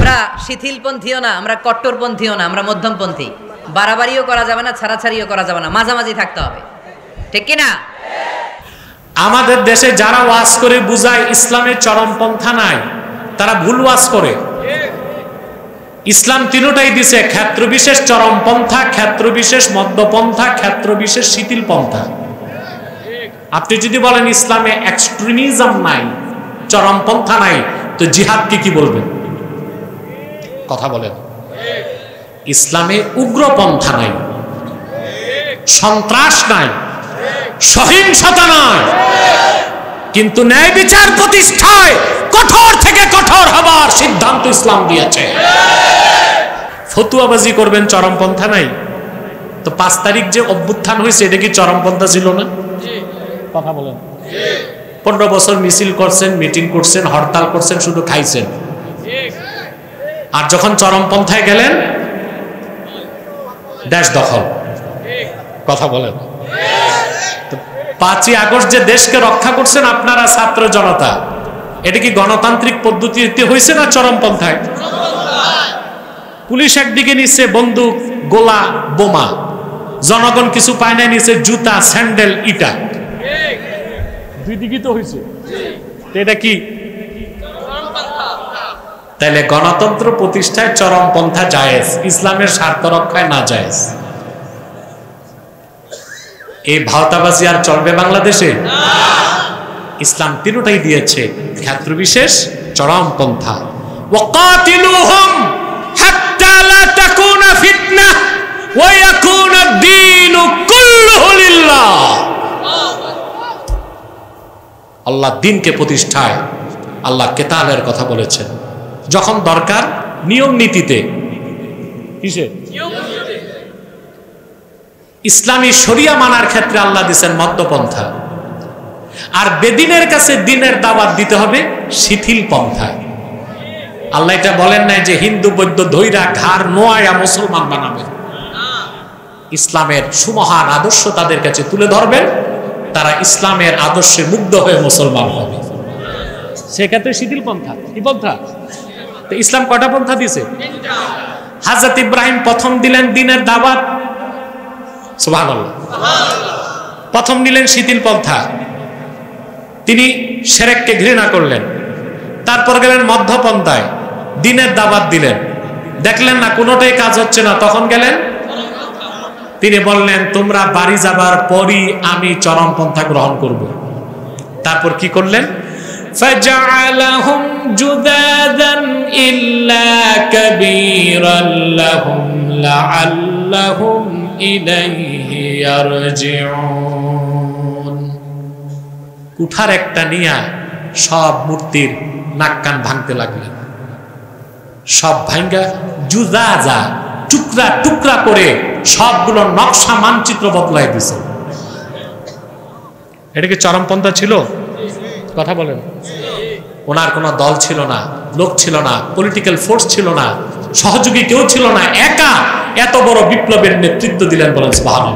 আমরা শিথিলপন্থীও না, আমরা কট্টরপন্থীও না, আমরা মধ্যমপন্থী। বাড়াবাড়িও করা যাবে না, ছাড়াছাড়িও করা যাবে না, মাঝামাঝি থাকতে হবে, ঠিক কি না? আমাদের দেশে যারা ওয়াজ করে বুঝায় ইসলামের চরমপন্থা নাই, তারা ভুল ওয়াজ করে। ইসলাম তিনটাই দিছে, ক্ষেত্র বিশেষ চরমপন্থা, ক্ষেত্র বিশেষ মধ্যপন্থা, ক্ষেত্র বিশেষ শিথিল পন্থা। আপনি যদি বলেন ইসলামে এক্সট্রিমিজম নাই, চরমপন্থা নাই, তো জিহাদকে কি বলবেন? কথা বলেন। ইসলামে উগ্রপন্থা নাই, সন্ত্রাস নাই, সহিংসতা নাই, কিন্তু ন্যায় বিচার প্রতিষ্ঠায় কঠোর থেকে কঠোর হবার সিদ্ধান্ত ইসলাম দিয়েছে। ফতুয়াবাজি করবেন, চরমপন্থা নাই? তো 5 তারিখ যে অভ্যুত্থান হয়েছে, এটা কি চরমপন্থা ছিল না? কথা বলেন। 15 বছর মিছিল করছেন, মিটিং করছেন, হরতাল করছেন, শুধু খাইছেন। আর যখন চরমপন্থায় গেলেন, দেশ দখল। কথা বলেন। 5ই আগস্ট যে দেশকে রক্ষা করছেন আপনারা ছাত্র জনতা, এটা কি গণতান্ত্রিক পদ্ধতিতে হয়েছে না চরমপন্থায়? পুলিশ একদিকে নিচ্ছে বন্দুক, গোলা, বোমা, জনগণ কিছু পায় না, নিচ্ছে জুতা, স্যান্ডেল, ইটা। দুই দিকই তো হয়েছে। এটা কি? তাইলে গণতন্ত্র প্রতিষ্ঠায় চরমপন্থা জায়েজ, ইসলামের স্বার্থ রক্ষায় না জায়েজ। এই ভাওতাবাজি আর চলবে বাংলাদেশে? ইসলাম তিনটাই দিয়েছে, ক্ষেত্র বিশেষ, চরমপন্থা। ওয়াকাতিলুহুম হাত্তা লা তাকুনা ফিতনাহ ওয়া ইয়াকুনা ad-দীনু কুল্লুহু লিল্লাহ। আল্লাহ দ্বীনকে প্রতিষ্ঠায় আল্লাহ কেতালের কথা বলেছেন। যখন দরকার নিয়ম নীতিতে, কিসে? ইসলামী শরিয়া মানার ক্ষেত্রে আল্লাহ দিয়েছেন মধ্যপন্থা। আর বেদিনের কাছে দ্বীনের দাওয়াত দিতে হবে শিথিল পন্থায়। আল্লাহ এটা বলেন নাই যে হিন্দু বৌদ্ধ ধৈরা ঘাড় নোয়ায়া মুসলমান বানাবেন। ইসলামের সুমহান আদর্শ তাদের কাছে তুলে ধরবেন, তারা ইসলামের আদর্শে মুগ্ধ হয়ে মুসলমান হবে। সেক্ষেত্রে শিথিল পন্থা। কি পন্থা? তো ইসলাম কটা পন্থা দিছে? হযরত ইব্রাহিম প্রথম দিলেন দ্বীনের দাওয়াত, সুবহানাল্লাহ। প্রথম দিলেন শিথিল পন্থা, তিনি শিরককে ঘৃণা করলেন। তারপর গেলেন মধ্যপন্থায়, দ্বীনের দাওয়াত দিলেন। দেখলেন না কোনোটাই কাজ হচ্ছে না, তখন গেলেন, তিনি বললেন তোমরা বাড়ি যাবার পরই আমি চরমপন্থা গ্রহণ করব। তারপর কি করলেন? فَجَعَلَهُمْ جُذَاذًا إِلَّا كَبِيرًا لَهُمْ لَعَلَّهُمْ إِلَيْهِ يَرْجِعُونَ। কুঠার একটা নিয়া সব মূর্তির নাক কান ভাঙতে লাগলেন। সব ভাঙ্গা জুজাজা টুকরা টুকরা করে সবগুলো নকশা মানচিত্র বদলাই দিছে। এটা কি চরমপন্থা ছিল? কথা বলেন। ওনার কোনো দল ছিল না, লোক ছিল না, পলিটিক্যাল ফোর্স ছিল না, সহযোগী কেউ ছিল না, একা এত বড় বিপ্লবের নেতৃত্ব দিলেন। বলেন সুবহানাল্লাহ।